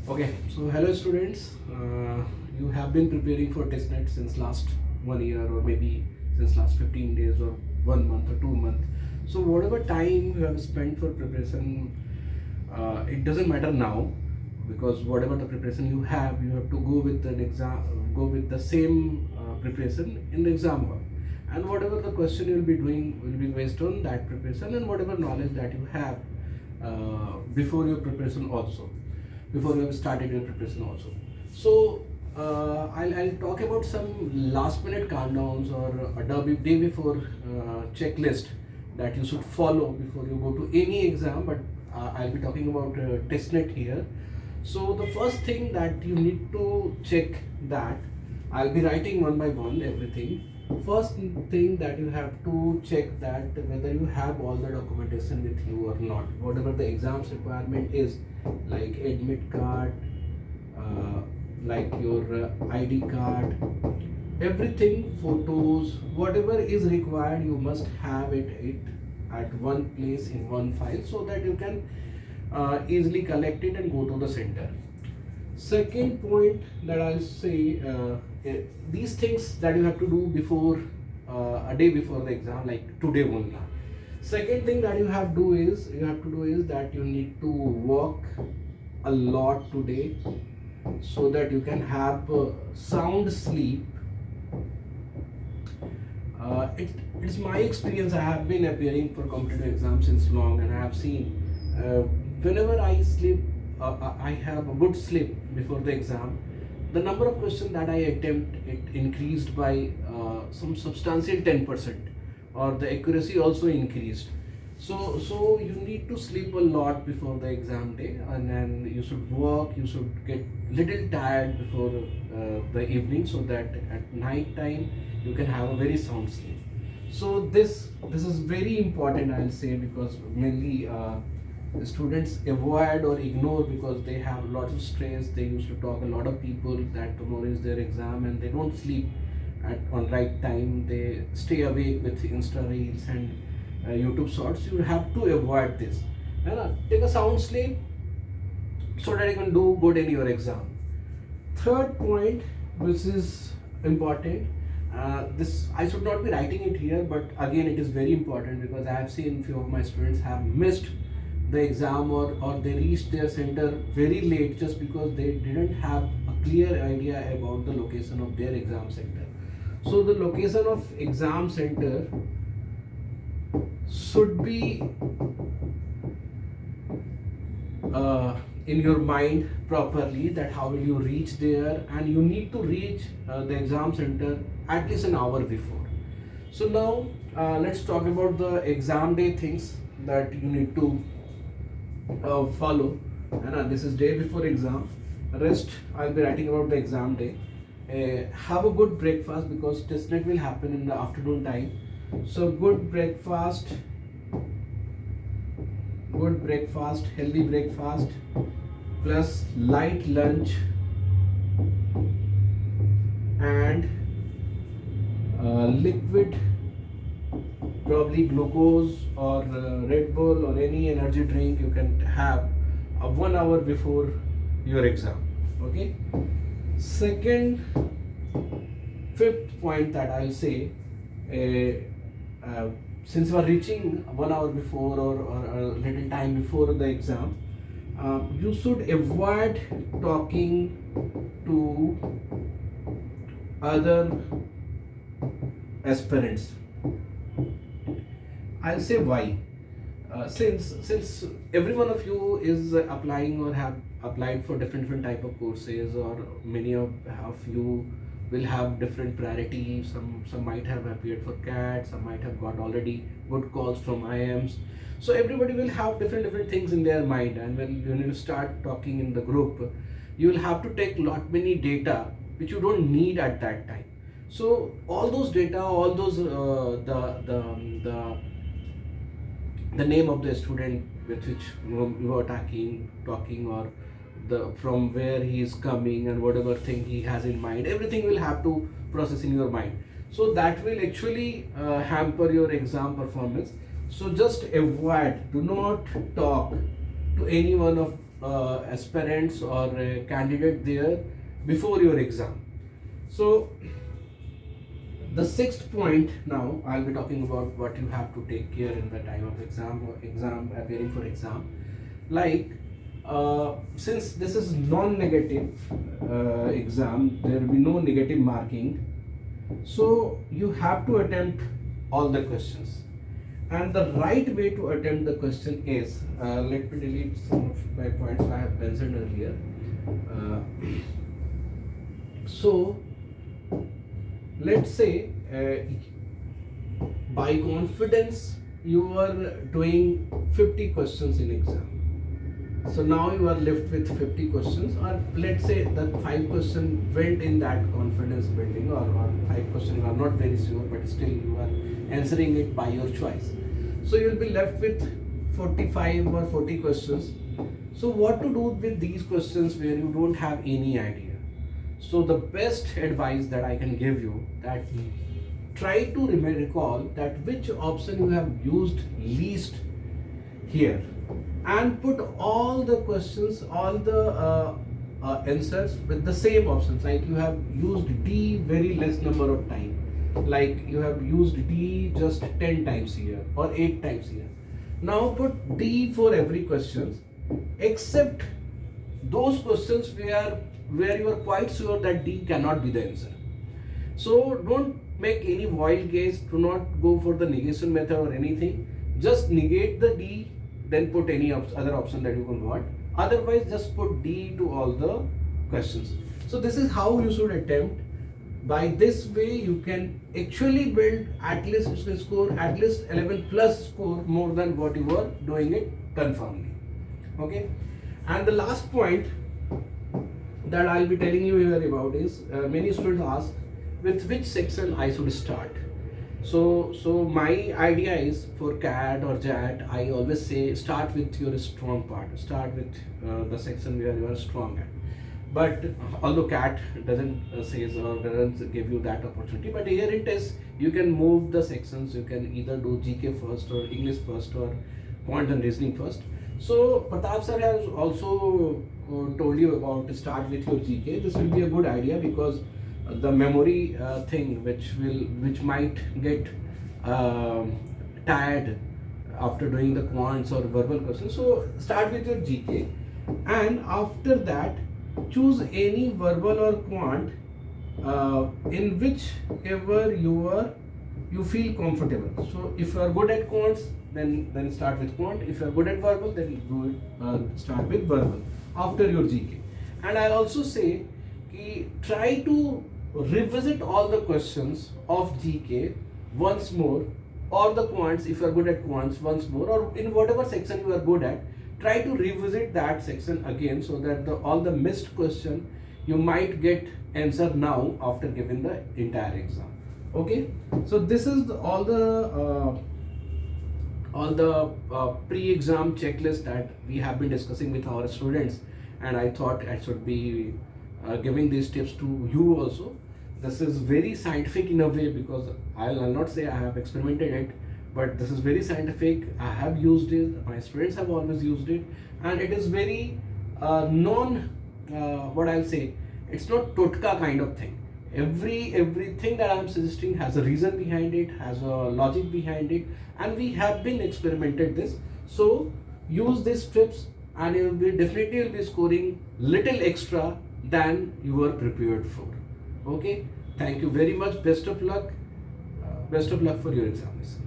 Okay, so hello students. You have been preparing for TISSNET since last 1 year or maybe since last 15 days or 1 month or 2 months. So whatever time you have spent for preparation, it doesn't matter now because whatever the preparation you have to go with an exam, go with the same preparation in the exam hall. And whatever the question you will be doing will be based on that preparation and whatever knowledge that you have before your preparation also, before you have started your preparation also. So I'll talk about some last minute countdowns or a day before checklist that you should follow before you go to any exam, but I'll be talking about testnet here. So the first thing that you need to check, that I'll be writing one by one everything. First thing that you have to check that whether you have all the documentation with you or not, whatever the exams requirement is, like admit card, like your ID card, everything, photos, whatever is required, you must have it at one place in one file so that you can easily collect it and go to the center. Second point that I'll say, these things that you have to do before a day before the exam, like today only. Second thing that you have to do is that you need to work a lot today so that you can have sound sleep. It's my experience. I have been appearing for competitive exams since long, and I have seen whenever I sleep, I have a good sleep before the exam. The number of questions that I attempt, it increased by some substantial 10%, or the accuracy also increased. So you need to sleep a lot before the exam day, and then you should work. You should get little tired before the evening, so that at night time you can have a very sound sleep. So this is very important, I'll say, because mainly students avoid or ignore because they have lots of stress. They used to talk a lot of people that tomorrow is their exam and they don't sleep on right time. They stay awake with Insta reels and YouTube shorts. You have to avoid this. And take a sound sleep so that you can do good in your exam. Third point, which is important, this I should not be writing it here, but again it is very important because I have seen few of my students have missed the exam, or they reached their center very late just because they didn't have a clear idea about the location of their exam center. So the location of exam center should be in your mind properly, that how will you reach there, and you need to reach the exam center at least an hour before. So now let's talk about the exam day things that you need to follow. And this is day before exam. Rest I'll be writing about the exam day. Have a good breakfast because testnet will happen in the afternoon time. So good breakfast, healthy breakfast, plus light lunch, and liquid, probably glucose or Red Bull or any energy drink you can have 1 hour before your exam. Okay. Fifth point that I'll say, since you are reaching 1 hour before or a little time before the exam, you should avoid talking to other aspirants. I'll say why. Since every one of you is applying or have applied for different type of courses, or many of you will have different priority. Some might have appeared for CAT, some might have got already good calls from IIMs. So everybody will have different things in their mind, and when you start talking in the group, you will have to take lot many data which you don't need at that time. So all those data, all those the name of the student with which you are talking, or the from where he is coming and whatever thing he has in mind, everything will have to process in your mind. So that will actually hamper your exam performance. So just avoid, do not talk to anyone of aspirants or candidate there before your exam. So the sixth point, now I'll be talking about what you have to take care in the time of exam or exam appearing for exam. Like since this is non-negative exam, there will be no negative marking. So you have to attempt all the questions. And the right way to attempt the question is, let me delete some of my points I have mentioned earlier. So let's say by confidence you are doing 50 questions in exam. So now you are left with 50 questions, or let's say that 5 questions went in that confidence building, or 5 questions you are not very sure, but still you are answering it by your choice. So you will be left with 45 or 40 questions. So what to do with these questions where you don't have any idea? So the best advice that I can give you, that try to recall that which option you have used least here, and put all the questions, all the answers with the same options. Like you have used D very less number of time, like you have used D just 10 times here or 8 times here. Now put D for every question except those questions where you are quite sure that D cannot be the answer. So don't make any wild guess, do not go for the negation method or anything. Just negate the D, then put any other option that you can want. Otherwise, just put D to all the questions. So this is how you should attempt. By this way, you can actually build at least score at least 11 plus score more than what you were doing it confirmly. Okay. And the last point that I'll be telling you here about is many students ask with which section I should start. So my idea is for CAT or JAT, I always say start with your strong part. Start with the section where you are strong at. But although CAT doesn't says or doesn't give you that opportunity, but here it is. You can move the sections. You can either do GK first or English first or quant and reasoning first. So Pratap sir has also told you about to start with your GK. This will be a good idea because the memory thing which might get tired after doing the quants or verbal questions. So start with your GK, and after that choose any verbal or quant in whichever you feel comfortable. So if you are good at quants, then start with quant. If you are good at verbal, then do it, start with verbal after your GK. And I also say try to revisit all the questions of GK once more, or the quants if you are good at quants once more, or in whatever section you are good at, try to revisit that section again so that all the missed question you might get answer now after giving the entire exam. Okay, so this is all the pre-exam checklist that we have been discussing with our students, and I thought I should be giving these tips to you also. This is very scientific in a way because I'll not say I have experimented it, but this is very scientific. I have used it, my students have always used it, and it is very what I'll say, it's not totka kind of thing. Everything that I'm suggesting has a reason behind it, has a logic behind it, and we have been experimented this. So use these tips and you will definitely be scoring little extra than you were prepared for. Okay, thank you very much. Best of luck for your examination.